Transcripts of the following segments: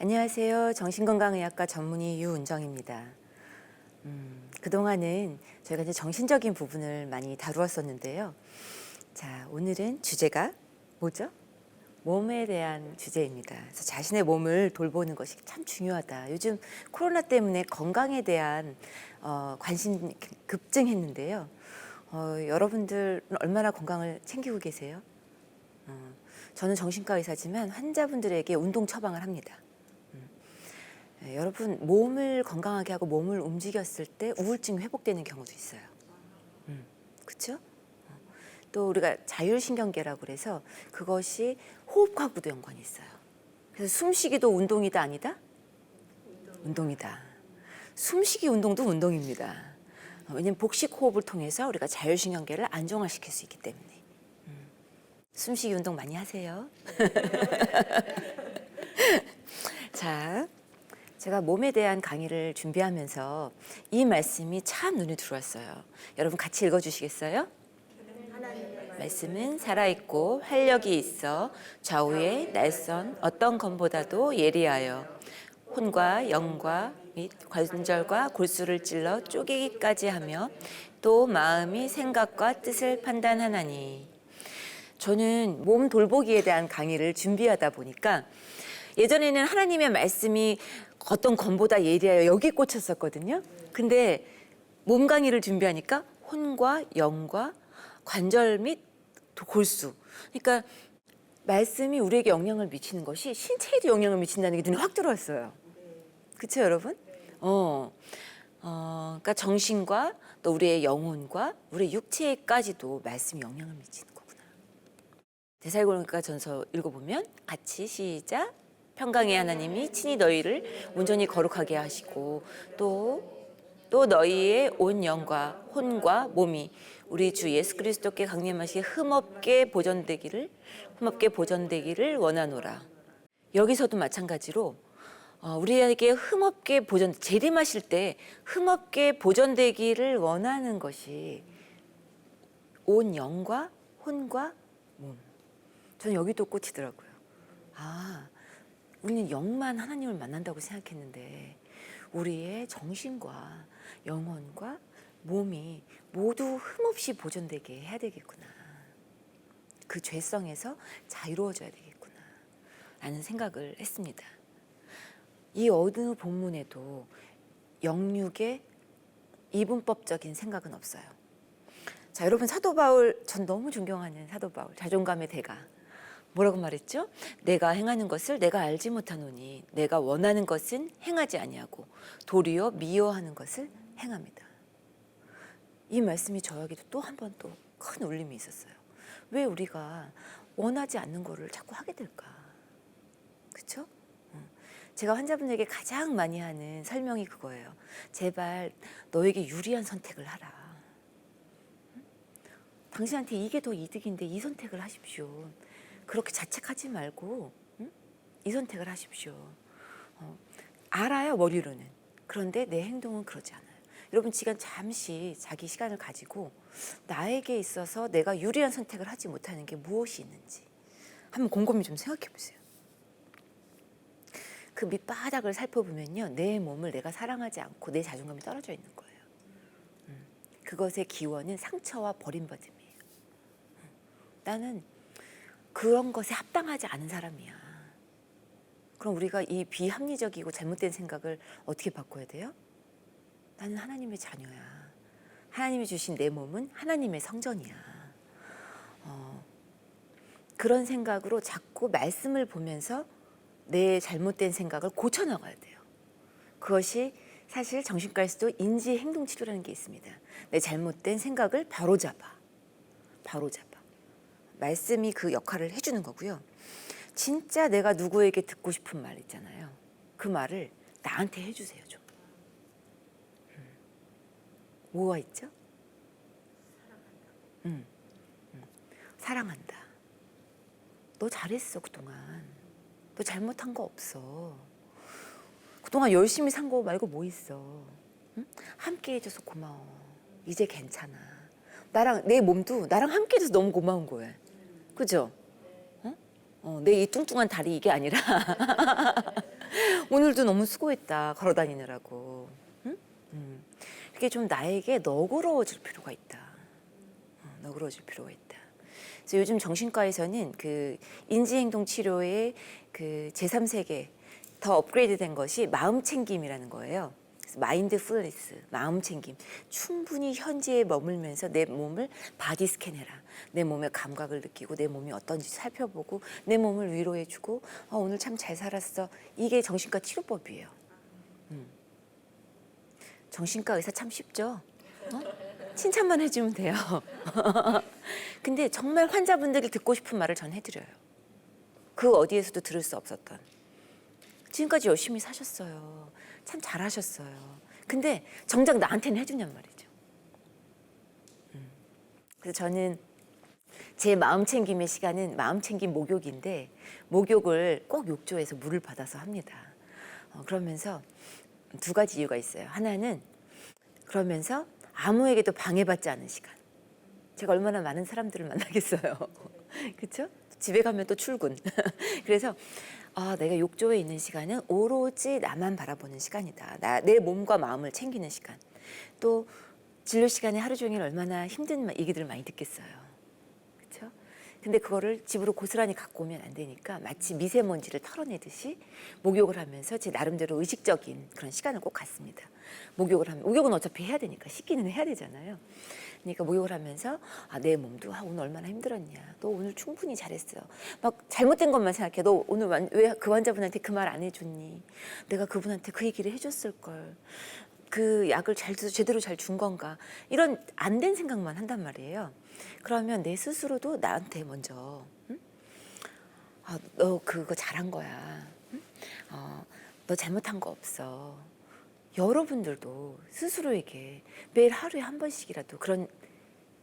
안녕하세요. 정신건강의학과 전문의 유은정입니다. 그동안은 저희가 이제 정신적인 부분을 많이 다루었었는데요. 자, 오늘은 주제가 뭐죠? 몸에 대한 주제입니다. 그래서 자신의 몸을 돌보는 것이 참 중요하다. 요즘 코로나 때문에 건강에 대한 관심이 급증했는데요. 여러분들 얼마나 건강을 챙기고 계세요? 저는 정신과 의사지만 환자분들에게 운동 처방을 합니다. 여러분, 몸을 건강하게 하고 몸을 움직였을 때 우울증이 회복되는 경우도 있어요. 그렇죠? 또 우리가 자율신경계라고 그래서 그것이 호흡하고도 연관이 있어요. 그래서 숨쉬기도 운동이다 아니다? 운동이다. 숨쉬기 운동도 운동입니다. 왜냐하면 복식 호흡을 통해서 우리가 자율신경계를 안정화시킬 수 있기 때문에. 숨쉬기 운동 많이 하세요. 자, 제가 몸에 대한 강의를 준비하면서 이 말씀이 참 눈에 들어왔어요. 여러분 같이 읽어주시겠어요? 말씀은 살아있고 활력이 있어 좌우의 날선 어떤 검보다도 예리하여 혼과 영과 및 관절과 골수를 찔러 쪼개기까지 하며 또 마음이 생각과 뜻을 판단하나니. 저는 몸 돌보기에 대한 강의를 준비하다 보니까 예전에는 하나님의 말씀이 어떤 검보다 예리하여 여기에 꽂혔었거든요. 근데 몸 강의를 준비하니까 혼과 영과 관절 및 골수. 그러니까 말씀이 우리에게 영향을 미치는 것이 신체에도 영향을 미친다는 게 눈에 확 들어왔어요. 그렇죠, 여러분? 그러니까 정신과 또 우리의 영혼과 우리의 육체까지도 말씀이 영향을 미치는 거구나. 데살로니가 전서 읽어보면 같이 시작. 평강의 하나님이 친히 너희를 온전히 거룩하게 하시고 또 너희의 온 영과 혼과 몸이 우리 주 예수 그리스도께 강림하시게 흠없게 보존되기를 원하노라. 여기서도 마찬가지로 우리에게 흠없게 재림하실 때 흠없게 보존되기를 원하는 것이 온 영과 혼과 몸. 저는 여기도 꽂히더라고요. 우리는 영만 하나님을 만난다고 생각했는데 우리의 정신과 영혼과 몸이 모두 흠없이 보존되게 해야 되겠구나. 그 죄성에서 자유로워져야 되겠구나 라는 생각을 했습니다. 이 어느 본문에도 영육의 이분법적인 생각은 없어요. 자, 여러분, 사도 바울, 전 너무 존경하는 사도 바울, 자존감의 대가. 뭐라고 말했죠? 내가 행하는 것을 내가 알지 못하노니 내가 원하는 것은 행하지 아니하고 도리어 미워하는 것을 행합니다. 이 말씀이 저에게도 또 한 번 또 큰 울림이 있었어요. 왜 우리가 원하지 않는 거를 자꾸 하게 될까? 그렇죠? 제가 환자분에게 가장 많이 하는 설명이 그거예요. 제발 너에게 유리한 선택을 하라. 당신한테 이게 더 이득인데 이 선택을 하십시오. 그렇게 자책하지 말고 이 선택을 하십시오. 알아요, 머리로는. 그런데 내 행동은 그러지 않아요. 여러분, 잠시 자기 시간을 가지고 나에게 있어서 내가 유리한 선택을 하지 못하는 게 무엇이 있는지 한번 곰곰이 좀 생각해 보세요. 그 밑바닥을 살펴보면요, 내 몸을 내가 사랑하지 않고 내 자존감이 떨어져 있는 거예요. 그것의 기원은 상처와 버림받음이에요. 나는 그런 것에 합당하지 않은 사람이야. 그럼 우리가 이 비합리적이고 잘못된 생각을 어떻게 바꿔야 돼요? 나는 하나님의 자녀야. 하나님이 주신 내 몸은 하나님의 성전이야. 그런 생각으로 자꾸 말씀을 보면서 내 잘못된 생각을 고쳐나가야 돼요. 그것이 사실 정신과에서도 인지행동치료라는 게 있습니다. 내 잘못된 생각을 바로잡아. 말씀이 그 역할을 해주는 거고요. 진짜 내가 누구에게 듣고 싶은 말 있잖아요. 그 말을 나한테 해주세요, 좀. 뭐가 있죠? 사랑한다. 너 잘했어, 그동안. 너 잘못한 거 없어. 그동안 열심히 산 거 말고 뭐 있어. 함께 해줘서 고마워. 이제 괜찮아. 내 몸도 나랑 함께 해줘서 너무 고마운 거예요. 그죠? 내 이 뚱뚱한 다리 이게 아니라 오늘도 너무 수고했다. 걸어 다니느라고. 응? 이게 좀 나에게 너그러워질 필요가 있다. 너그러워질 필요가 있다. 그래서 요즘 정신과에서는 그 인지행동 치료의 그 제3세계 더 업그레이드된 것이 마음 챙김이라는 거예요. 마인드풀니스, 마음 챙김. 충분히 현재에 머물면서 내 몸을 바디 스캔해라. 내 몸의 감각을 느끼고 내 몸이 어떤지 살펴보고 내 몸을 위로해주고 오늘 참 잘 살았어. 이게 정신과 치료법이에요. 정신과 의사 참 쉽죠? 칭찬만 해주면 돼요. 근데 정말 환자분들이 듣고 싶은 말을 전 해드려요. 그 어디에서도 들을 수 없었던. 지금까지 열심히 사셨어요. 참 잘하셨어요. 근데 정작 나한테는 해주냔 말이죠. 그래서 저는 제 마음 챙김의 시간은 마음 챙김 목욕인데 목욕을 꼭 욕조에서 물을 받아서 합니다. 그러면서 두 가지 이유가 있어요. 하나는 그러면서 아무에게도 방해받지 않은 시간. 제가 얼마나 많은 사람들을 만나겠어요. 그렇죠? 집에 가면 또 출근. 그래서 내가 욕조에 있는 시간은 오로지 나만 바라보는 시간이다. 내 몸과 마음을 챙기는 시간. 또 진료 시간에 하루 종일 얼마나 힘든 얘기들을 많이 듣겠어요. 그렇죠? 근데 그거를 집으로 고스란히 갖고 오면 안 되니까 마치 미세먼지를 털어내듯이 목욕을 하면서 제 나름대로 의식적인 그런 시간을 꼭 갖습니다. 목욕은 어차피 해야 되니까 씻기는 해야 되잖아요. 그러니까 목욕을 하면서 내 몸도 오늘 얼마나 힘들었냐. 너 오늘 충분히 잘했어. 막 잘못된 것만 생각해. 너 오늘 왜 그 환자분한테 그 말 안 해줬니? 내가 그분한테 그 얘기를 해줬을 걸. 그 약을 제대로 잘 준 건가? 이런 안 된 생각만 한단 말이에요. 그러면 내 스스로도 나한테 먼저 너 그거 잘한 거야. 응? 너 잘못한 거 없어. 여러분들도 스스로에게 매일 하루에 한 번씩이라도 그런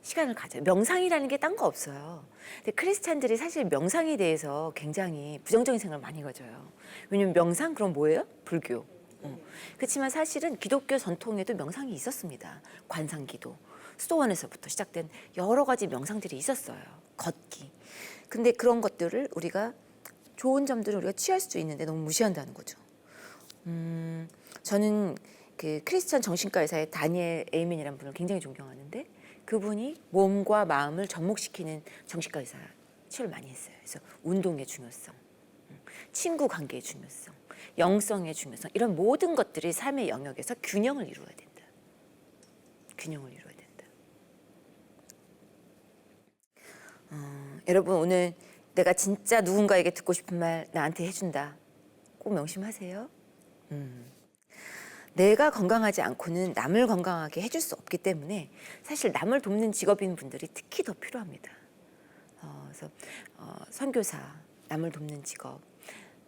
시간을 가져요. 명상이라는 게 딴 거 없어요. 근데 크리스찬들이 사실 명상에 대해서 굉장히 부정적인 생각을 많이 가져요. 왜냐면 명상 그럼 뭐예요? 불교. 그렇지만 사실은 기독교 전통에도 명상이 있었습니다. 관상기도, 수도원에서부터 시작된 여러 가지 명상들이 있었어요. 걷기. 근데 그런 것들을 우리가 좋은 점들을 우리가 취할 수도 있는데 너무 무시한다는 거죠. 저는 그 크리스천 정신과 의사의 다니엘 에이맨이라는 분을 굉장히 존경하는데 그분이 몸과 마음을 접목시키는 정신과 의사 치료를 많이 했어요. 그래서 운동의 중요성, 친구 관계의 중요성, 영성의 중요성 이런 모든 것들이 삶의 영역에서 균형을 이루어야 된다. 균형을 이루어야 된다. 여러분 오늘 내가 진짜 누군가에게 듣고 싶은 말 나한테 해준다. 꼭 명심하세요. 내가 건강하지 않고는 남을 건강하게 해줄 수 없기 때문에 사실 남을 돕는 직업인 분들이 특히 더 필요합니다. 그래서 선교사, 남을 돕는 직업,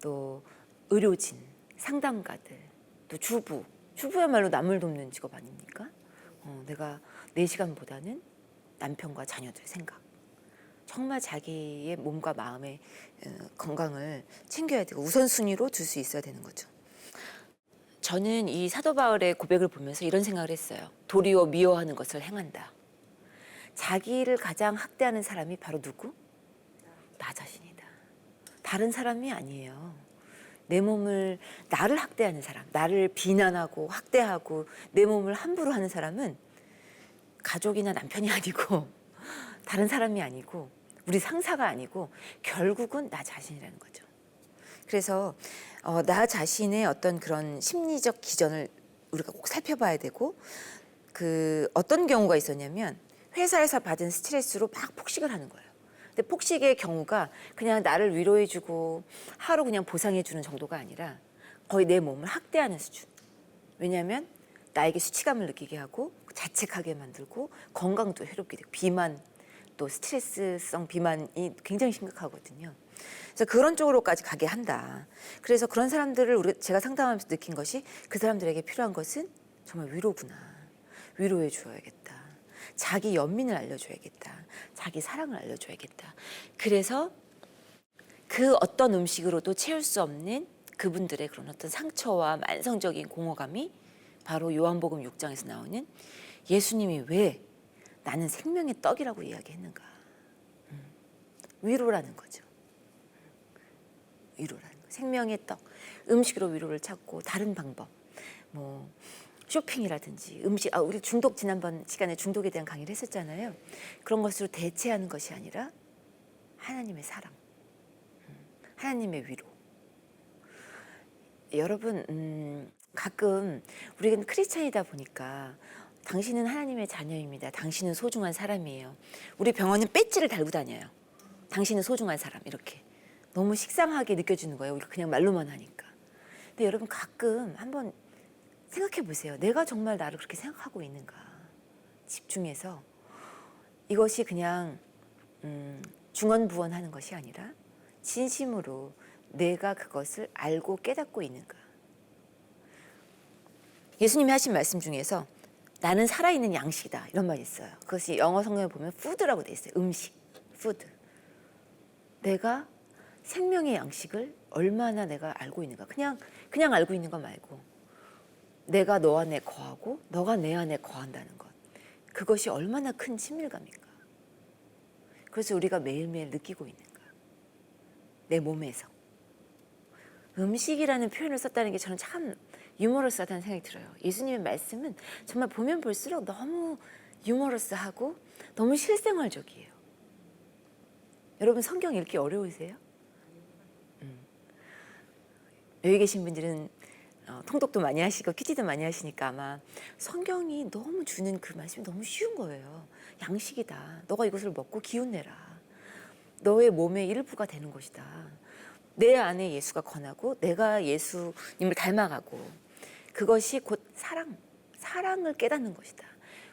또 의료진, 상담가들, 또 주부야말로 남을 돕는 직업 아닙니까? 내가 내 시간보다는 남편과 자녀들 생각. 정말 자기의 몸과 마음의 건강을 챙겨야 되고 우선순위로 둘 수 있어야 되는 거죠. 저는 이 사도 바울의 고백을 보면서 이런 생각을 했어요. 도리어 미워하는 것을 행한다. 자기를 가장 학대하는 사람이 바로 누구? 나 자신이다. 다른 사람이 아니에요. 내 몸을 나를 학대하는 사람, 나를 비난하고 학대하고 내 몸을 함부로 하는 사람은 가족이나 남편이 아니고 다른 사람이 아니고 우리 상사가 아니고 결국은 나 자신이라는 거죠. 그래서 나 자신의 어떤 그런 심리적 기전을 우리가 꼭 살펴봐야 되고 그 어떤 경우가 있었냐면 회사에서 받은 스트레스로 막 폭식을 하는 거예요. 근데 폭식의 경우가 그냥 나를 위로해주고 하루 그냥 보상해주는 정도가 아니라 거의 내 몸을 학대하는 수준. 왜냐하면 나에게 수치감을 느끼게 하고 자책하게 만들고 건강도 해롭게 되고 비만 또 스트레스성 비만이 굉장히 심각하거든요. 그래서 그런 쪽으로까지 가게 한다. 그래서 그런 사람들을 제가 상담하면서 느낀 것이 그 사람들에게 필요한 것은 정말 위로구나. 위로해 주어야겠다. 자기 연민을 알려줘야겠다. 자기 사랑을 알려줘야겠다. 그래서 그 어떤 음식으로도 채울 수 없는 그분들의 그런 어떤 상처와 만성적인 공허감이 바로 요한복음 6장에서 나오는 예수님이 왜 나는 생명의 떡이라고 이야기했는가. 위로라는 거죠. 위로라는 거. 생명의 떡, 음식으로 위로를 찾고 다른 방법, 뭐 쇼핑이라든지 음식, 우리 중독 지난번 시간에 중독에 대한 강의를 했었잖아요. 그런 것으로 대체하는 것이 아니라 하나님의 사랑, 하나님의 위로. 여러분, 가끔 우리는 크리스찬이다 보니까 당신은 하나님의 자녀입니다. 당신은 소중한 사람이에요. 우리 병원은 배지를 달고 다녀요. 당신은 소중한 사람, 이렇게. 너무 식상하게 느껴지는 거예요. 우리가 그냥 말로만 하니까. 근데 여러분 가끔 한번 생각해 보세요. 내가 정말 나를 그렇게 생각하고 있는가. 집중해서 이것이 그냥 중언부언하는 것이 아니라 진심으로 내가 그것을 알고 깨닫고 있는가. 예수님이 하신 말씀 중에서 나는 살아있는 양식이다 이런 말이 있어요. 그것이 영어 성경에 보면 food라고 돼 있어요. 음식, food. 내가 생명의 양식을 얼마나 내가 알고 있는가. 그냥 알고 있는 거 말고 내가 너 안에 거하고 너가 내 안에 거한다는 것. 그것이 얼마나 큰 친밀감인가. 그래서 우리가 매일매일 느끼고 있는가. 내 몸에서. 음식이라는 표현을 썼다는 게 저는 참 유머러스하다는 생각이 들어요. 예수님의 말씀은 정말 보면 볼수록 너무 유머러스하고 너무 실생활적이에요. 여러분 성경 읽기 어려우세요? 여기 계신 분들은 통독도 많이 하시고 큐티도 많이 하시니까 아마 성경이 너무 주는 그 말씀이 너무 쉬운 거예요. 양식이다. 너가 이것을 먹고 기운내라. 너의 몸의 일부가 되는 것이다. 내 안에 예수가 권하고 내가 예수님을 닮아가고 그것이 곧 사랑을 깨닫는 것이다.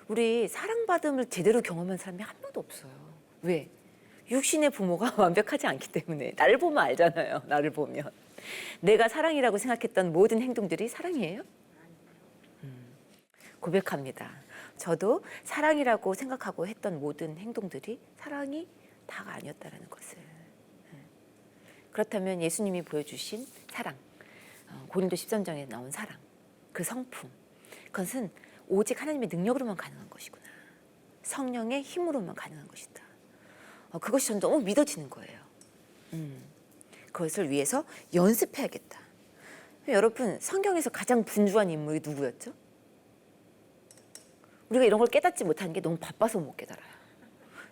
우리 사랑받음을 제대로 경험한 사람이 한 번도 없어요. 왜? 육신의 부모가 완벽하지 않기 때문에. 나를 보면 알잖아요. 나를 보면. 내가 사랑이라고 생각했던 모든 행동들이 사랑이에요? 고백합니다. 저도 사랑이라고 생각하고 했던 모든 행동들이 사랑이 다가 아니었다는 것을. 그렇다면 예수님이 보여주신 사랑, 고린도 13장에 나온 사랑, 그 성품, 그것은 오직 하나님의 능력으로만 가능한 것이구나. 성령의 힘으로만 가능한 것이다. 그것이 전 너무 믿어지는 거예요. 그것을 위해서 연습해야겠다. 여러분 성경에서 가장 분주한 인물이 누구였죠? 우리가 이런 걸 깨닫지 못하는 게 너무 바빠서 못 깨달아요.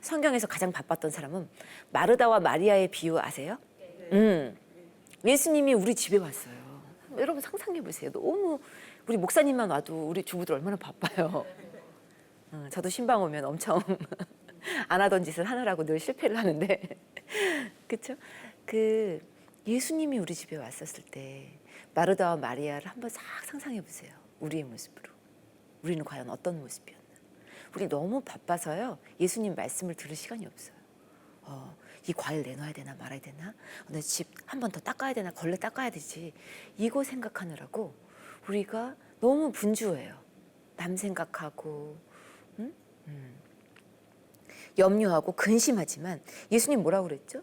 성경에서 가장 바빴던 사람은 마르다와 마리아의 비유 아세요? 예수님이 우리 집에 왔어요. 여러분 상상해 보세요. 너무 우리 목사님만 와도 우리 주부들 얼마나 바빠요. 저도 신방 오면 엄청 안 하던 짓을 하느라고 늘 실패를 하는데 그렇죠? 그 예수님이 우리 집에 왔었을 때 마르다와 마리아를 한번 싹 상상해 보세요. 우리의 모습으로. 우리는 과연 어떤 모습이었나. 우리 너무 바빠서요. 예수님 말씀을 들을 시간이 없어요. 이 과일 내놔야 되나 말아야 되나? 내 집 한 번 더 닦아야 되나? 걸레 닦아야 되지. 이거 생각하느라고 우리가 너무 분주해요. 남 생각하고 염려하고 근심하지만 예수님 뭐라고 그랬죠?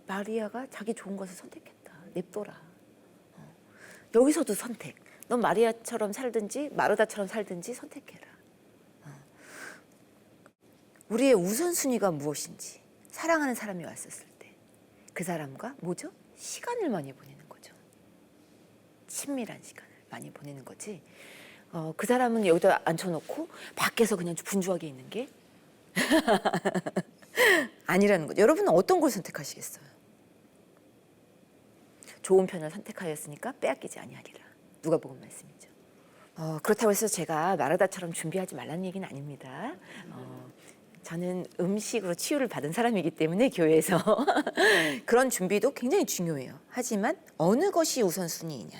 마리아가 자기 좋은 것을 선택했다. 냅둬라. 여기서도 선택. 넌 마리아처럼 살든지 마르다처럼 살든지 선택해라. 우리의 우선순위가 무엇인지 사랑하는 사람이 왔었을 때 그 사람과 뭐죠? 시간을 많이 보내는 거죠. 친밀한 시간을 많이 보내는 거지. 그 사람은 여기다 앉혀놓고 밖에서 그냥 분주하게 있는 게 아니라는 거죠. 여러분은 어떤 걸 선택하시겠어요? 좋은 편을 선택하였으니까 빼앗기지 아니하리라. 누가복음 말씀이죠. 그렇다고 해서 제가 마르다처럼 준비하지 말라는 얘기는 아닙니다. 저는 음식으로 치유를 받은 사람이기 때문에 교회에서 그런 준비도 굉장히 중요해요. 하지만 어느 것이 우선순위이냐.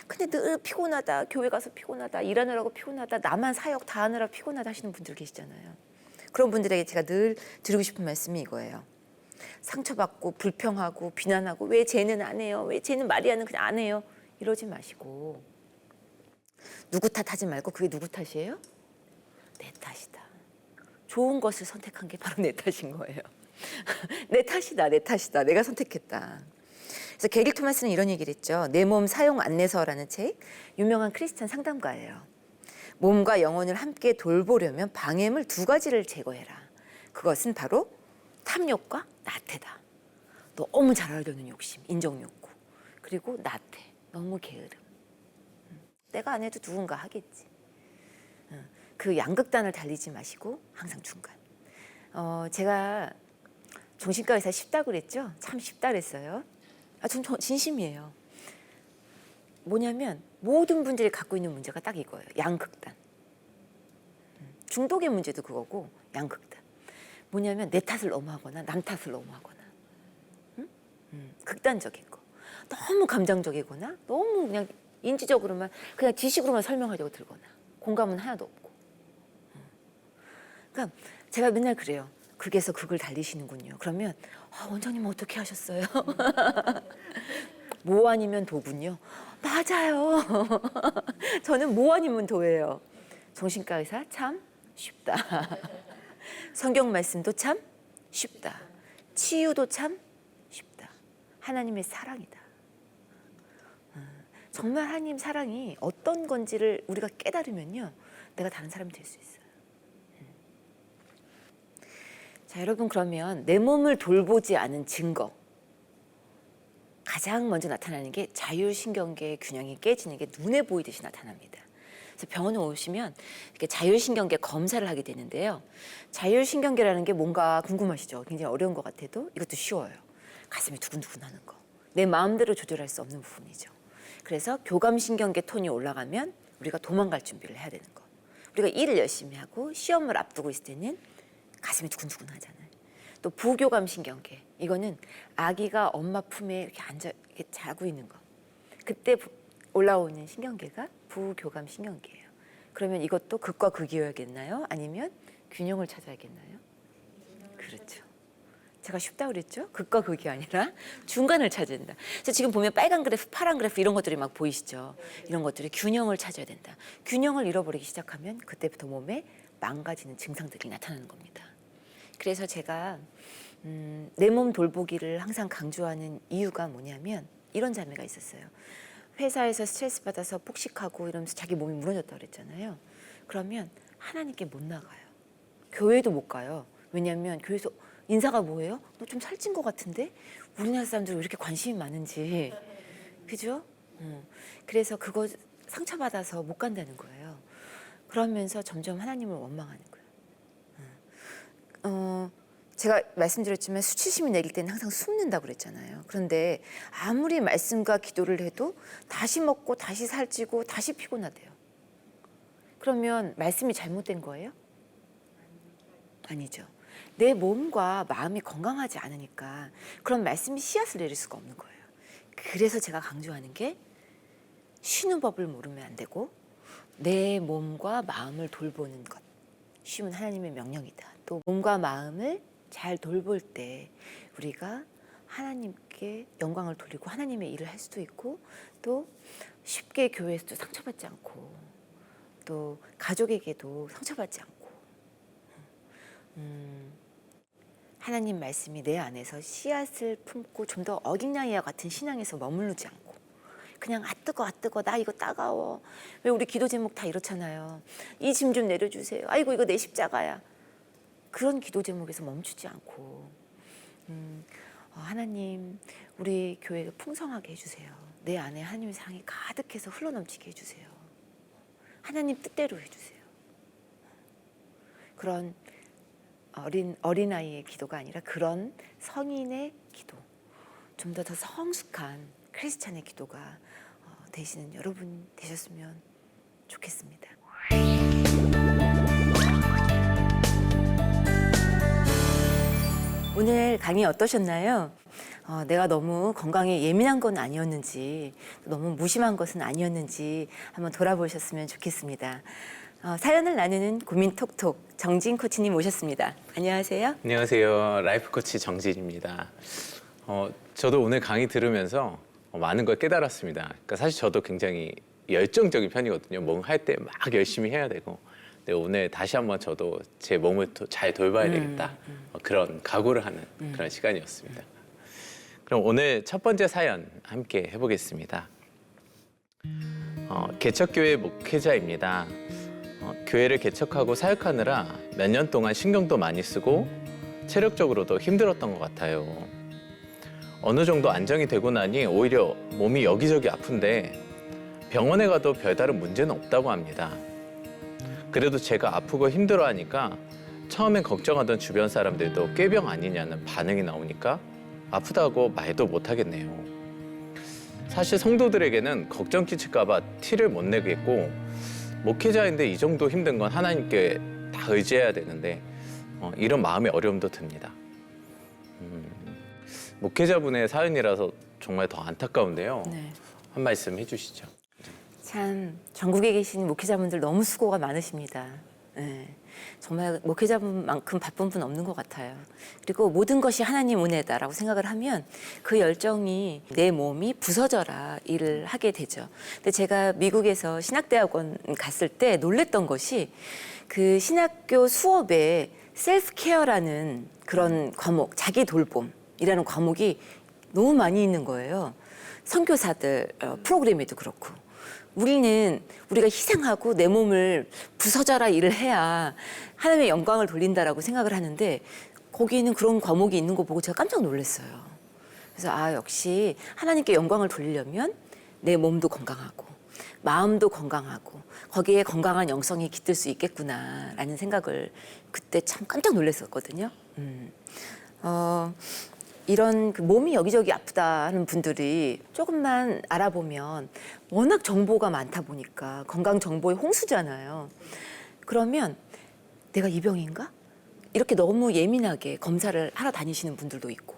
근데 늘 피곤하다, 교회 가서 피곤하다, 일하느라고 피곤하다, 나만 사역 다 하느라 피곤하다 하시는 분들 계시잖아요. 그런 분들에게 제가 늘 드리고 싶은 말씀이 이거예요. 상처받고 불평하고 비난하고 왜 쟤는 안 해요? 왜 쟤는 마리아는 그냥 안 해요? 이러지 마시고 누구 탓하지 말고 그게 누구 탓이에요? 내 탓이다. 좋은 것을 선택한 게 바로 내 탓인 거예요. 내 탓이다, 내 탓이다. 내가 선택했다. 그래서 게릴 토마스는 이런 얘기를 했죠. 내 몸 사용 안내서라는 책, 유명한 크리스찬 상담가예요. 몸과 영혼을 함께 돌보려면 방해물 두 가지를 제거해라. 그것은 바로 탐욕과 나태다. 너무 잘하려는 욕심, 인정 욕구. 그리고 나태, 너무 게으름. 내가 안 해도 누군가 하겠지. 그 양극단을 달리지 마시고 항상 중간. 제가 정신과 의사 쉽다고 그랬죠? 참 쉽다 그랬어요. 전 진심이에요. 뭐냐면 모든 분들이 갖고 있는 문제가 딱 이거예요. 양극단. 중독의 문제도 그거고 양극단. 뭐냐면 내 탓을 너무 하거나 남 탓을 너무 하거나. 극단적인 거. 너무 감정적이거나 너무 그냥 인지적으로만 그냥 지식으로만 설명하려고 들거나 공감은 하나도 없고. 그러니까 제가 맨날 그래요. 극에서 극을 달리시는군요. 그러면 원장님은 어떻게 하셨어요? 모 아니면 도군요. 맞아요. 저는 모 아니면 도예요. 정신과 의사 참 쉽다. 성경 말씀도 참 쉽다. 치유도 참 쉽다. 하나님의 사랑이다. 정말 하나님 사랑이 어떤 건지를 우리가 깨달으면요. 내가 다른 사람이 될 수 있어요. 자, 여러분 그러면 내 몸을 돌보지 않은 증거. 가장 먼저 나타나는 게 자율신경계의 균형이 깨지는 게 눈에 보이듯이 나타납니다. 그래서 병원에 오시면 이렇게 자율신경계 검사를 하게 되는데요. 자율신경계라는 게 뭔가 궁금하시죠? 굉장히 어려운 것 같아도 이것도 쉬워요. 가슴이 두근두근하는 거. 내 마음대로 조절할 수 없는 부분이죠. 그래서 교감신경계 톤이 올라가면 우리가 도망갈 준비를 해야 되는 거. 우리가 일을 열심히 하고 시험을 앞두고 있을 때는 가슴이 두근두근 하잖아요. 또 부교감신경계. 이거는 아기가 엄마 품에 이렇게 앉아 이렇게 자고 있는 거. 그때 올라오는 신경계가 부교감신경계예요. 그러면 이것도 극과 극이어야겠나요? 아니면 균형을 찾아야겠나요? 그렇죠. 제가 쉽다고 그랬죠? 극과 극이 아니라 중간을 찾아야 된다. 그래서 지금 보면 빨간 그래프, 파란 그래프 이런 것들이 막 보이시죠? 이런 것들이 균형을 찾아야 된다. 균형을 잃어버리기 시작하면 그때부터 몸에 망가지는 증상들이 나타나는 겁니다. 그래서 제가 내 몸 돌보기를 항상 강조하는 이유가 뭐냐면 이런 자매가 있었어요. 회사에서 스트레스 받아서 폭식하고 이러면서 자기 몸이 무너졌다고 그랬잖아요. 그러면 하나님께 못 나가요. 교회도 못 가요. 왜냐하면 교회에서 인사가 뭐예요? 너 좀 살찐 것 같은데? 우리나라 사람들이 왜 이렇게 관심이 많은지. 그죠? 그래서 그거 상처받아서 못 간다는 거예요. 그러면서 점점 하나님을 원망하는 거예요. 제가 말씀드렸지만 수치심이 내릴 때는 항상 숨는다고 그랬잖아요. 그런데 아무리 말씀과 기도를 해도 다시 먹고 다시 살찌고 다시 피곤하대요. 그러면 말씀이 잘못된 거예요? 아니죠. 내 몸과 마음이 건강하지 않으니까 그런 말씀이 씨앗을 내릴 수가 없는 거예요. 그래서 제가 강조하는 게 쉬는 법을 모르면 안 되고 내 몸과 마음을 돌보는 것. 쉼은 하나님의 명령이다. 또 몸과 마음을 잘 돌볼 때 우리가 하나님께 영광을 돌리고 하나님의 일을 할 수도 있고 또 쉽게 교회에서도 상처받지 않고 또 가족에게도 상처받지 않고 하나님 말씀이 내 안에서 씨앗을 품고 좀 더 어린아이와 같은 신앙에서 머무르지 않고 그냥 아 뜨거 나 이거 따가워. 왜 우리 기도 제목 다 이렇잖아요. 이 짐 좀 내려주세요. 아이고 이거 내 십자가야. 그런 기도 제목에서 멈추지 않고 하나님 우리 교회가 풍성하게 해주세요. 내 안에 하나님의 사랑이 가득해서 흘러넘치게 해주세요. 하나님 뜻대로 해주세요. 그런 어린아이의 기도가 아니라 그런 성인의 기도, 좀 더 성숙한 크리스찬의 기도가 되시는 여러분 되셨으면 좋겠습니다. 오늘 강의 어떠셨나요? 내가 너무 건강에 예민한 건 아니었는지 너무 무심한 것은 아니었는지 한번 돌아보셨으면 좋겠습니다. 사연을 나누는 고민 톡톡 정진 코치님 모셨습니다. 안녕하세요. 안녕하세요. 라이프 코치 정진입니다. 저도 오늘 강의 들으면서 많은 걸 깨달았습니다. 그러니까 사실 저도 굉장히 열정적인 편이거든요. 뭔가 할 때 막 열심히 해야 되고. 근데 오늘 다시 한번 저도 제 몸을 잘 돌봐야 되겠다. 그런 각오를 하는 그런 시간이었습니다. 그럼 오늘 첫 번째 사연 함께 해보겠습니다. 개척교회 목회자입니다. 교회를 개척하고 사역하느라 몇 년 동안 신경도 많이 쓰고 체력적으로도 힘들었던 것 같아요. 어느 정도 안정이 되고 나니 오히려 몸이 여기저기 아픈데 병원에 가도 별다른 문제는 없다고 합니다. 그래도 제가 아프고 힘들어하니까 처음엔 걱정하던 주변 사람들도 꾀병 아니냐는 반응이 나오니까 아프다고 말도 못하겠네요. 사실 성도들에게는 걱정 끼칠까 봐 티를 못 내겠고 목회자인데 이 정도 힘든 건 하나님께 다 의지해야 되는데 이런 마음의 어려움도 듭니다. 목회자분의 사연이라서 정말 더 안타까운데요. 네. 한 말씀 해주시죠. 참 전국에 계신 목회자분들 너무 수고가 많으십니다. 네. 정말 목회자분만큼 바쁜 분 없는 것 같아요. 그리고 모든 것이 하나님 은혜다라고 생각을 하면 그 열정이 내 몸이 부서져라 일을 하게 되죠. 근데 제가 미국에서 신학대학원 갔을 때 놀랬던 것이 그 신학교 수업에 셀프 케어라는 그런 과목, 자기 돌봄이라는 과목이 너무 많이 있는 거예요. 선교사들 프로그램에도 그렇고. 우리가 희생하고 내 몸을 부서져라 일을 해야 하나님의 영광을 돌린다라고 생각을 하는데 거기에는 그런 과목이 있는 거 보고 제가 깜짝 놀랐어요. 그래서 역시 하나님께 영광을 돌리려면 내 몸도 건강하고 마음도 건강하고 거기에 건강한 영성이 깃들 수 있겠구나라는 생각을 그때 참 깜짝 놀랐었거든요. 이런 그 몸이 여기저기 아프다 하는 분들이 조금만 알아보면 워낙 정보가 많다 보니까 건강 정보의 홍수잖아요. 그러면 내가 이 병인가? 이렇게 너무 예민하게 검사를 하러 다니시는 분들도 있고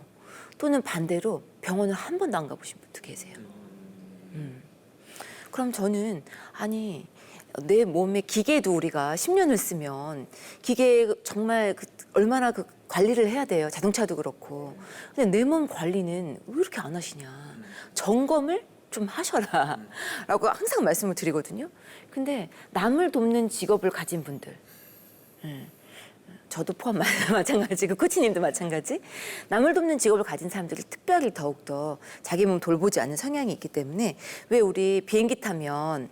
또는 반대로 병원을 한 번도 안 가보신 분도 계세요. 그럼 저는 내 몸의 기계도 우리가 10년을 쓰면 기계에 정말 얼마나 관리를 해야 돼요. 자동차도 그렇고. 근데 내 몸 관리는 왜 이렇게 안 하시냐. 점검을 좀 하셔라. 라고 항상 말씀을 드리거든요. 근데 남을 돕는 직업을 가진 분들. 저도 포함 마찬가지고 코치님도 마찬가지. 남을 돕는 직업을 가진 사람들이 특별히 더욱더 자기 몸 돌보지 않는 성향이 있기 때문에 왜 우리 비행기 타면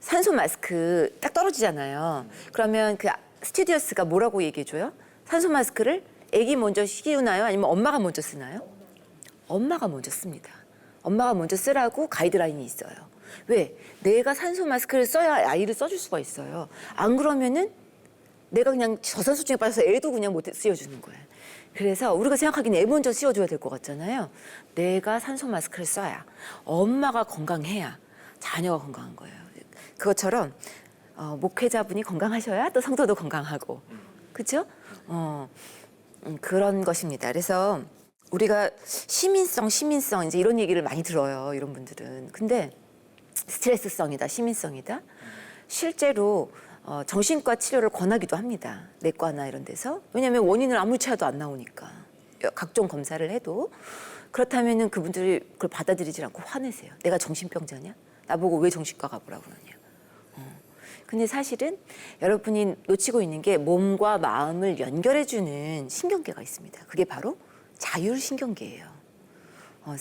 산소 마스크 딱 떨어지잖아요. 그러면 그 스튜디오스가 뭐라고 얘기해줘요? 산소 마스크를 아기 먼저 씌우나요? 아니면 엄마가 먼저 쓰나요? 엄마가 먼저 씁니다. 엄마가 먼저 쓰라고 가이드라인이 있어요. 왜? 내가 산소 마스크를 써야 아이를 써줄 수가 있어요. 안 그러면은 내가 그냥 저산소증에 빠져서 애도 그냥 못 씌워주는 거예요. 그래서 우리가 생각하기는 애 먼저 씌워줘야 될 것 같잖아요. 내가 산소 마스크를 써야 엄마가 건강해야 자녀가 건강한 거예요. 그것처럼 목회자분이 건강하셔야 또 성도도 건강하고 그렇죠? 그런 것입니다. 그래서 우리가 시민성 이제 이런 얘기를 많이 들어요. 이런 분들은. 근데 스트레스성이다, 시민성이다. 실제로 정신과 치료를 권하기도 합니다. 내과나 이런 데서. 왜냐하면 원인을 아무리 찾아도 안 나오니까. 각종 검사를 해도. 그렇다면 그분들이 그걸 받아들이지 않고 화내세요. 내가 정신병자냐? 나보고 왜 정신과 가보라고 그러냐. 근데 사실은 여러분이 놓치고 있는 게 몸과 마음을 연결해주는 신경계가 있습니다. 그게 바로 자율신경계예요.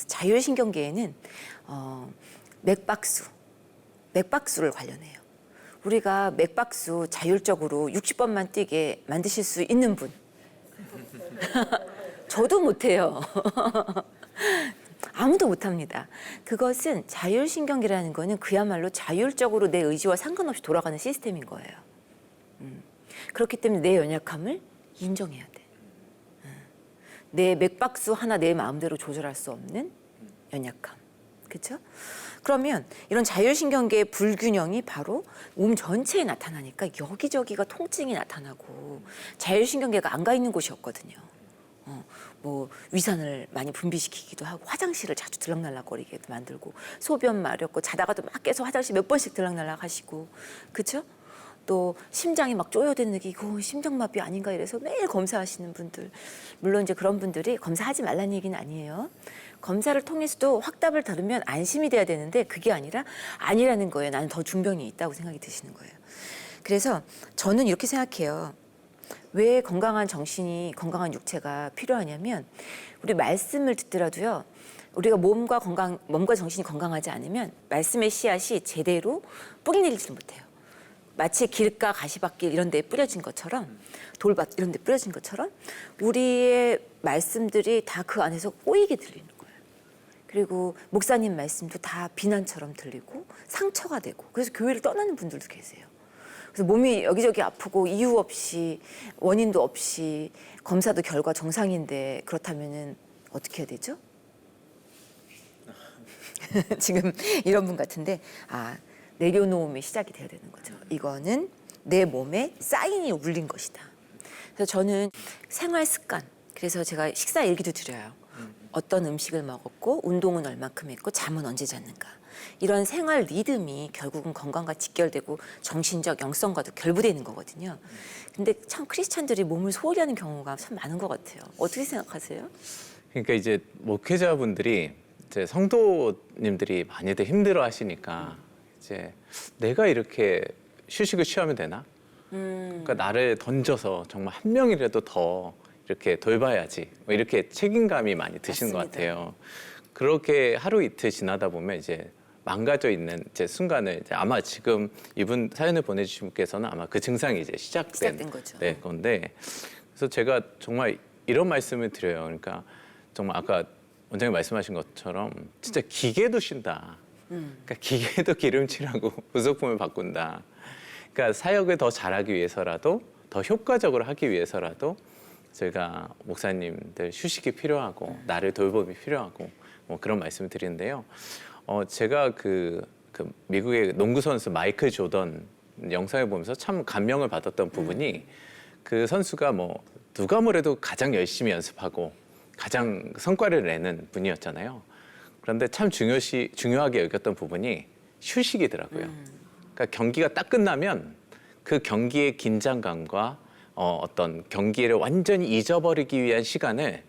자율신경계에는 맥박수를 관련해요. 우리가 맥박수 자율적으로 60번만 뛰게 만드실 수 있는 분. 저도 못해요. 아무도 못합니다. 그것은 자율신경계라는 거는 그야말로 자율적으로 내 의지와 상관없이 돌아가는 시스템인 거예요. 그렇기 때문에 내 연약함을 인정해야 돼. 내 맥박수 하나 내 마음대로 조절할 수 없는 연약함. 그렇죠? 그러면 이런 자율신경계의 불균형이 바로 몸 전체에 나타나니까 여기저기가 통증이 나타나고 자율신경계가 안 가 있는 곳이 없거든요. 위산을 많이 분비시키기도 하고 화장실을 자주 들락날락거리게 만들고 소변 마렵고 자다가도 막 계속 화장실 몇 번씩 들락날락 하시고 그렇죠? 또 심장이 막 쪼여드는 느낌 이거 심장마비 아닌가 이래서 매일 검사하시는 분들 물론 이제 그런 분들이 검사하지 말라는 얘기는 아니에요. 검사를 통해서도 확답을 들으면 안심이 돼야 되는데 그게 아니라는 거예요. 나는 더 중병이 있다고 생각이 드시는 거예요. 그래서 저는 이렇게 생각해요. 왜 건강한 정신이 건강한 육체가 필요하냐면 우리 말씀을 듣더라도요. 우리가 몸과 정신이 건강하지 않으면 말씀의 씨앗이 제대로 뿌리 내리지 못해요. 마치 길가 가시밭길 이런 데에 뿌려진 것처럼 돌밭 이런 데 뿌려진 것처럼 우리의 말씀들이 다 그 안에서 꼬이게 들리는 거예요. 그리고 목사님 말씀도 다 비난처럼 들리고 상처가 되고 그래서 교회를 떠나는 분들도 계세요. 그래서 몸이 여기저기 아프고 이유 없이 원인도 없이 검사도 결과 정상인데 그렇다면은 어떻게 해야 되죠? 지금 이런 분 같은데 내려놓음이 시작이 돼야 되는 거죠. 이거는 내 몸에 사인이 울린 것이다. 그래서 저는 생활 습관, 그래서 제가 식사 일기도 드려요. 어떤 음식을 먹었고 운동은 얼마큼 했고 잠은 언제 잤는가. 이런 생활 리듬이 결국은 건강과 직결되고 정신적 영성과도 결부되어 있는 거거든요. 근데 참 크리스찬들이 몸을 소홀히 하는 경우가 참 많은 것 같아요. 어떻게 생각하세요? 그러니까 이제 목회자분들이 이제 성도님들이 많이들 힘들어 하시니까 이제 내가 이렇게 휴식을 취하면 되나? 그러니까 나를 던져서 정말 한 명이라도 더 이렇게 돌봐야지 뭐 이렇게 책임감이 많이 드시는 것 맞습니다. 같아요. 그렇게 하루 이틀 지나다 보면 이제 망가져 있는 이제 순간을 이제 아마 지금 이분 사연을 보내주신 분께서는 아마 그 증상이 이제 시작된 거죠. 네, 건데 그래서 제가 정말 이런 말씀을 드려요. 그러니까 정말 아까 원장님 말씀하신 것처럼 진짜 기계도 쉰다. 그러니까 기계도 기름칠하고 부속품을 바꾼다. 그러니까 사역을 더 잘하기 위해서라도 더 효과적으로 하기 위해서라도 저희가 목사님들 휴식이 필요하고 나를 돌봄이 필요하고 뭐 그런 말씀을 드리는데요. 제가 그 미국의 농구 선수 마이클 조던 영상을 보면서 참 감명을 받았던 부분이 그 선수가 뭐 누가 뭐래도 가장 열심히 연습하고 가장 성과를 내는 분이었잖아요. 그런데 참 중요하게 여겼던 부분이 휴식이더라고요. 그러니까 경기가 딱 끝나면 그 경기의 긴장감과 어떤 경기를 완전히 잊어버리기 위한 시간을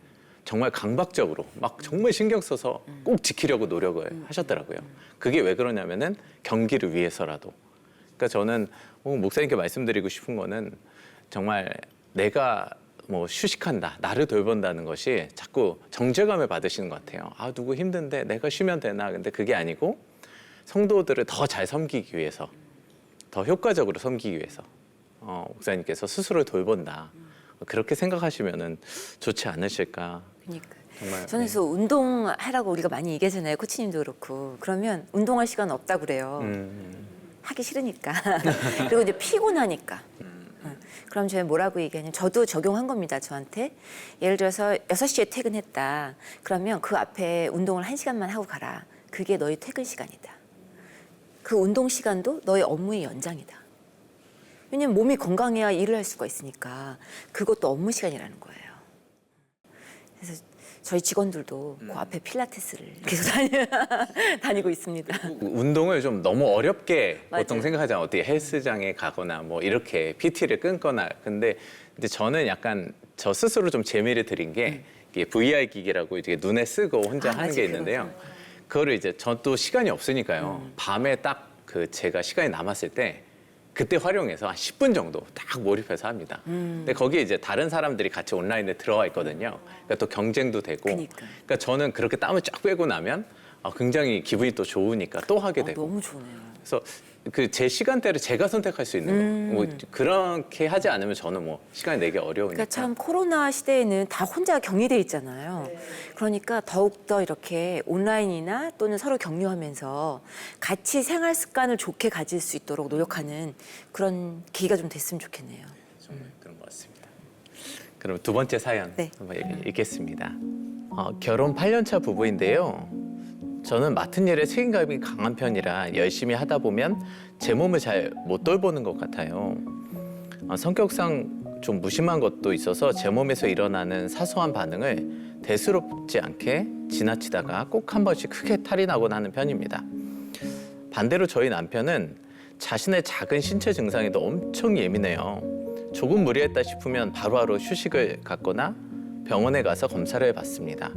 정말 강박적으로 막 정말 신경 써서 꼭 지키려고 노력을 하셨더라고요. 그게 왜 그러냐면은 경기를 위해서라도. 그러니까 저는 목사님께 말씀드리고 싶은 거는 정말 내가 뭐 휴식한다, 나를 돌본다는 것이 자꾸 정죄감을 받으시는 것 같아요. 누구 힘든데 내가 쉬면 되나? 근데 그게 아니고 성도들을 더 잘 섬기기 위해서, 더 효과적으로 섬기기 위해서 목사님께서 스스로를 돌본다. 그렇게 생각하시면은 좋지 않으실까. 그러니까 정말, 저는 그래서 운동하라고 우리가 많이 얘기하잖아요. 코치님도 그렇고. 그러면 운동할 시간 없다 그래요. 하기 싫으니까. 그리고 이제 피곤하니까. 그럼 저희 뭐라고 얘기하냐면 저도 적용한 겁니다. 저한테. 예를 들어서 6시에 퇴근했다. 그러면 그 앞에 운동을 1시간만 하고 가라. 그게 너의 퇴근 시간이다. 그 운동 시간도 너의 업무의 연장이다. 왜냐면 몸이 건강해야 일을 할 수가 있으니까 그것도 업무 시간이라는 거예요. 그래서 저희 직원들도 그 앞에 필라테스를 계속 다니고 있습니다. 운동을 좀 너무 어렵게 맞아요. 보통 생각하잖아요. 어떻게 헬스장에 가거나 뭐 이렇게 PT를 끊거나. 근데 이제 저는 약간 저 스스로 좀 재미를 들인 게 이게 VR 기기라고 이제 눈에 쓰고 혼자 하는 맞아요. 게 있는데요. 그거를 이제 저도 시간이 없으니까요. 밤에 딱 그 제가 시간이 남았을 때 그때 활용해서 한 10분 정도 딱 몰입해서 합니다. 근데 거기에 이제 다른 사람들이 같이 온라인에 들어와 있거든요. 그러니까 또 경쟁도 되고. 그러니까 저는 그렇게 땀을 쫙 빼고 나면 굉장히 기분이 또 좋으니까 또 하게 되고. 너무 좋네요. 그래서 그 제 시간대를 제가 선택할 수 있는 거. 뭐 그렇게 하지 않으면 저는 뭐 시간이 내기 어려우니까. 그러니까 참 코로나 시대에는 다 혼자 격리돼 있잖아요. 그러니까 더욱더 이렇게 온라인이나 또는 서로 격려하면서 같이 생활 습관을 좋게 가질 수 있도록 노력하는 그런 기회가 좀 됐으면 좋겠네요. 정말 그런 것 같습니다. 그럼 두 번째 사연 네. 한번 읽겠습니다. 결혼 8년차 부부인데요. 저는 맡은 일에 책임감이 강한 편이라 열심히 하다 보면 제 몸을 잘 못 돌보는 것 같아요. 성격상 좀 무심한 것도 있어서 제 몸에서 일어나는 사소한 반응을 대수롭지 않게 지나치다가 꼭 한 번씩 크게 탈이 나곤 하는 편입니다. 반대로 저희 남편은 자신의 작은 신체 증상에도 엄청 예민해요. 조금 무리했다 싶으면 바로바로 휴식을 갖거나 병원에 가서 검사를 받습니다.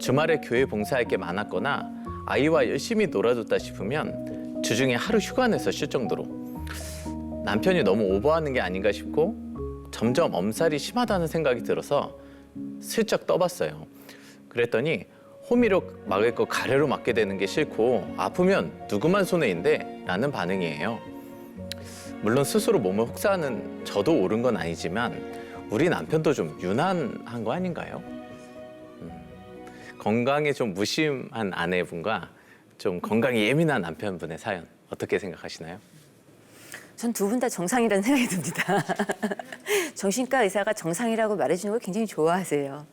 주말에 교회 봉사할 게 많았거나 아이와 열심히 놀아줬다 싶으면 주중에 하루 휴가 내서 쉴 정도로 남편이 너무 오버하는 게 아닌가 싶고 점점 엄살이 심하다는 생각이 들어서 슬쩍 떠봤어요. 그랬더니 호미로 막을 거 가래로 막게 되는 게 싫고 아프면 누구만 손해인데 라는 반응이에요. 물론 스스로 몸을 혹사하는 저도 옳은 건 아니지만 우리 남편도 좀 유난한 거 아닌가요? 건강에 좀 무심한 아내분과 좀 건강에 예민한 남편분의 사연 어떻게 생각하시나요? 전 두 분 다 정상이라는 생각이 듭니다. 정신과 의사가 정상이라고 말해주는 걸 굉장히 좋아하세요.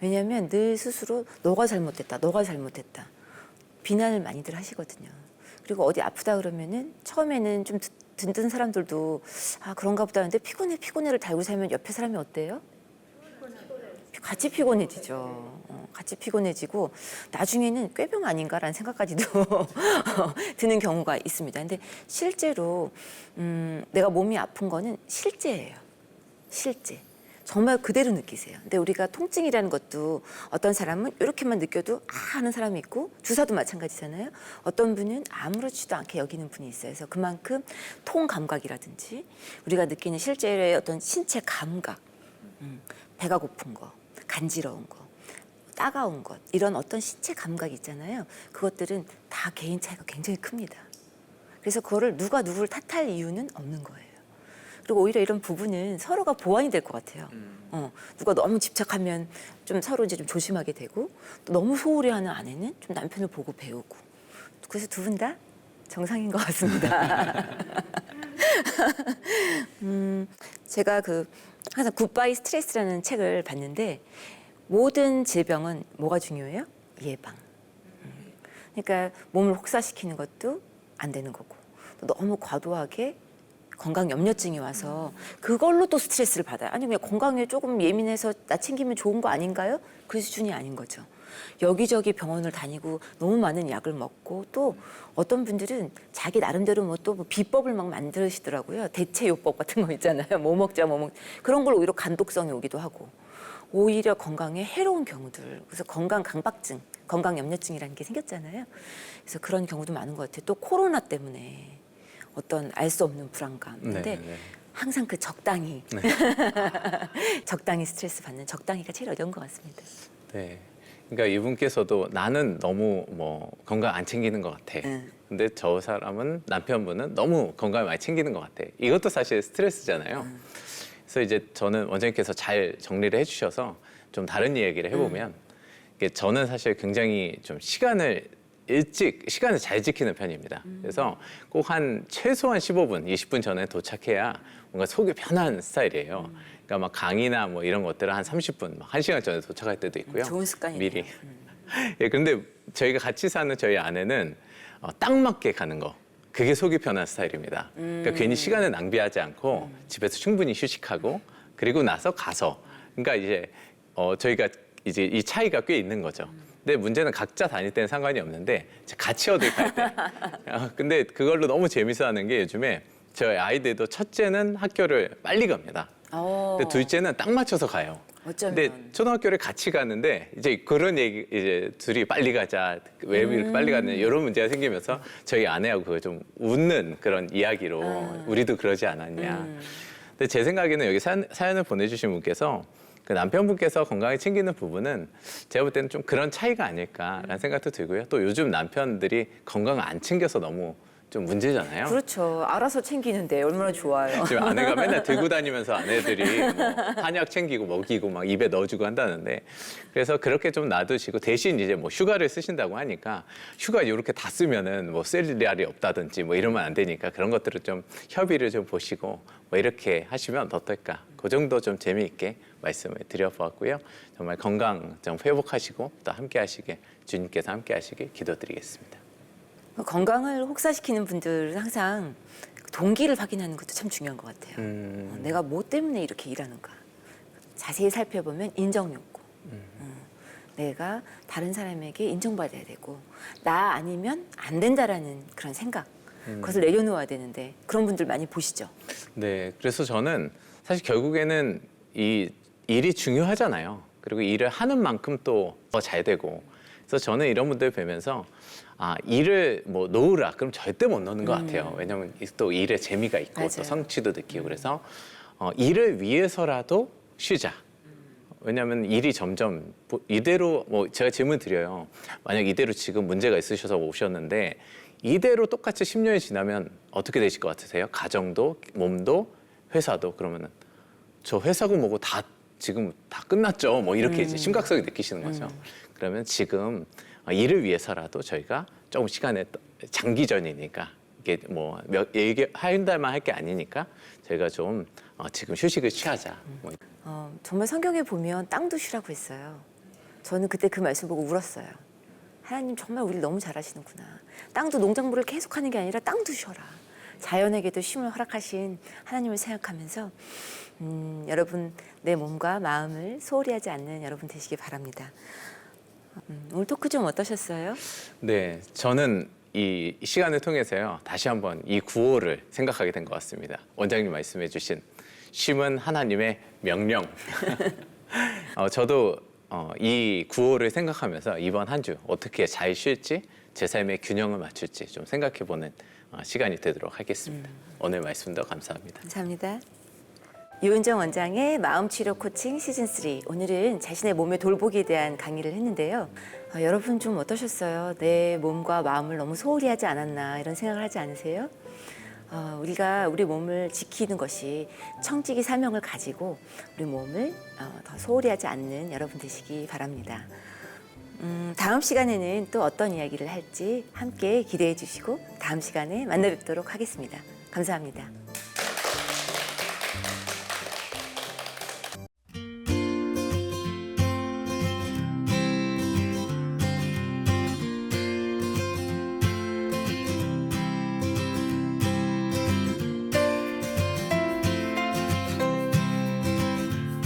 왜냐하면 늘 스스로 너가 잘못됐다, 너가 잘못됐다. 비난을 많이들 하시거든요. 그리고 어디 아프다 그러면은 처음에는 좀 든든 사람들도 아 그런가 보다 하는데 피곤해를 달고 살면 옆에 사람이 어때요? 같이 피곤해지죠. 같이 피곤해지고 나중에는 꾀병 아닌가라는 생각까지도 드는 경우가 있습니다. 근데 실제로 내가 몸이 아픈 거는 실제예요. 실제. 정말 그대로 느끼세요. 근데 우리가 통증이라는 것도 어떤 사람은 이렇게만 느껴도 하는 사람이 있고 주사도 마찬가지잖아요. 어떤 분은 아무렇지도 않게 여기는 분이 있어요. 그래서 그만큼 통 감각이라든지 우리가 느끼는 실제의 어떤 신체 감각, 배가 고픈 거, 간지러운 거, 따가운 것 이런 어떤 신체 감각이 있잖아요. 그것들은 다 개인 차이가 굉장히 큽니다. 그래서 그거를 누가 누구를 탓할 이유는 없는 거예요. 그리고 오히려 이런 부분은 서로가 보완이 될 것 같아요. 누가 너무 집착하면 좀 서로 이제 좀 조심하게 되고 또 너무 소홀히 하는 아내는 좀 남편을 보고 배우고 그래서 두 분 다 정상인 것 같습니다. 제가 항상 굿바이 스트레스라는 책을 봤는데 모든 질병은 뭐가 중요해요? 예방. 그러니까 몸을 혹사시키는 것도 안 되는 거고 또 너무 과도하게 건강 염려증이 와서 그걸로 또 스트레스를 받아요. 아니 그냥 건강에 조금 예민해서 나 챙기면 좋은 거 아닌가요? 그 수준이 아닌 거죠. 여기저기 병원을 다니고 너무 많은 약을 먹고 또 어떤 분들은 자기 나름대로 뭐 또 비법을 막 만드시더라고요. 대체요법 같은 거 있잖아요. 뭐 먹자 뭐 먹. 그런 걸로 오히려 간독성이 오기도 하고 오히려 건강에 해로운 경우들. 그래서 건강 강박증, 건강 염려증이라는 게 생겼잖아요. 그래서 그런 경우도 많은 것 같아요. 또 코로나 때문에 어떤 알 수 없는 불안감. 근데 네. 항상 그 적당히 적당히 스트레스 받는 적당히가 제일 어려운 것 같습니다. 네. 그러니까 이분께서도 나는 너무 뭐 건강 안 챙기는 것 같아. 근데 저 사람은 남편분은 너무 건강을 많이 챙기는 것 같아. 이것도 사실 스트레스잖아요. 그래서 이제 저는 원장님께서 잘 정리를 해주셔서 좀 다른 이야기를 해보면 이게 저는 사실 굉장히 좀 시간을 잘 지키는 편입니다. 그래서 꼭 한 최소한 15분, 20분 전에 도착해야 뭔가 속이 편한 스타일이에요. 그러니까 막 강의나 뭐 이런 것들은 한 30분, 막 1시간 전에 도착할 때도 있고요. 좋은 습관이네요. 미리. 예, 근데 저희가 같이 사는 저희 아내는 딱 맞게 가는 거. 그게 속이 편한 스타일입니다. 그러니까 괜히 시간을 낭비하지 않고 집에서 충분히 휴식하고 그리고 나서 가서. 그러니까 이제 저희가 이제 이 차이가 꽤 있는 거죠. 근데 문제는 각자 다닐 때는 상관이 없는데 같이 어딜 갈 때. 근데 그걸로 너무 재밌어하는 게 요즘에 저희 아이들도 첫째는 학교를 빨리 갑니다. 근데 둘째는 딱 맞춰서 가요. 어쩌면. 근데 초등학교를 같이 가는데 이제 그런 얘기 이제 둘이 빨리 가자 왜 이렇게 빨리 가느냐 이런 문제가 생기면서 저희 아내하고 그걸 좀 웃는 그런 이야기로 우리도 그러지 않았냐. 근데 제 생각에는 여기 사연을 보내주신 분께서 그 남편분께서 건강을 챙기는 부분은 제가 볼 때는 좀 그런 차이가 아닐까라는 생각도 들고요. 또 요즘 남편들이 건강을 안 챙겨서 너무 좀 문제잖아요. 그렇죠. 알아서 챙기는데 얼마나 좋아요. 지금 아내가 맨날 들고 다니면서 아내들이 뭐 한약 챙기고 먹이고 막 입에 넣어주고 한다는데 그래서 그렇게 좀 놔두시고 대신 이제 뭐 휴가를 쓰신다고 하니까 휴가 이렇게 다 쓰면은 뭐 쓸 날이 없다든지 뭐 이러면 안 되니까 그런 것들을 좀 협의를 좀 보시고 뭐 이렇게 하시면 어떨까. 그 정도 좀 재미있게 말씀을 드려보았고요. 정말 건강 좀 회복하시고 또 함께 하시길 주님께서 함께 하시길 기도드리겠습니다. 건강을 혹사시키는 분들은 항상 동기를 확인하는 것도 참 중요한 것 같아요. 내가 뭐 때문에 이렇게 일하는가. 자세히 살펴보면 인정 욕구. 내가 다른 사람에게 인정받아야 되고 나 아니면 안 된다라는 그런 생각. 그것을 내려놓아야 되는데 그런 분들 많이 보시죠. 네, 그래서 저는 사실 결국에는 이 일이 중요하잖아요. 그리고 일을 하는 만큼 또 더 잘 되고. 그래서 저는 이런 분들 뵈면서 일을 뭐 놓으라 그럼 절대 못 놓는 것 같아요. 왜냐하면 또 일에 재미가 있고 맞아요. 또 성취도 느끼고 그래서 일을 위해서라도 쉬자. 왜냐하면 일이 점점 이대로 뭐 제가 질문 드려요. 만약 이대로 지금 문제가 있으셔서 오셨는데 이대로 똑같이 10년이 지나면 어떻게 되실 것 같으세요? 가정도, 몸도, 회사도 그러면은 저 회사고 뭐고 다 지금 다 끝났죠. 뭐 이렇게 이제 심각성이 느끼시는 거죠. 그러면 지금 이를 위해서라도 저희가 조금 시간에 장기전이니까 이게 뭐 한 달만 할 게 아니니까 저희가 좀 지금 휴식을 취하자. 뭐. 정말 성경에 보면 땅도 쉬라고 했어요. 저는 그때 그 말씀 보고 울었어요. 하나님 정말 우리를 너무 잘하시는구나. 땅도 농작물을 계속하는 게 아니라 땅도 쉬어라. 자연에게도 쉼을 허락하신 하나님을 생각하면서 여러분 내 몸과 마음을 소홀히 하지 않는 여러분 되시기 바랍니다. 오늘 토크 좀 어떠셨어요? 네, 저는 이 시간을 통해서요 다시 한번 이 구호를 생각하게 된 것 같습니다. 원장님 말씀해주신 쉼은 하나님의 명령. 저도 이 구호를 생각하면서 이번 한 주 어떻게 잘 쉴지 제 삶의 균형을 맞출지 좀 생각해보는 시간이 되도록 하겠습니다. 오늘 말씀도 감사합니다. 감사합니다. 유은정 원장의 마음치료 코칭 시즌3. 오늘은 자신의 몸의 돌보기에 대한 강의를 했는데요. 여러분 좀 어떠셨어요? 내 몸과 마음을 너무 소홀히 하지 않았나 이런 생각을 하지 않으세요? 우리가 우리 몸을 지키는 것이 청지기 사명을 가지고 우리 몸을 더 소홀히 하지 않는 여러분 되시기 바랍니다. 다음 시간에는 또 어떤 이야기를 할지 함께 기대해 주시고 다음 시간에 만나 뵙도록 하겠습니다. 감사합니다.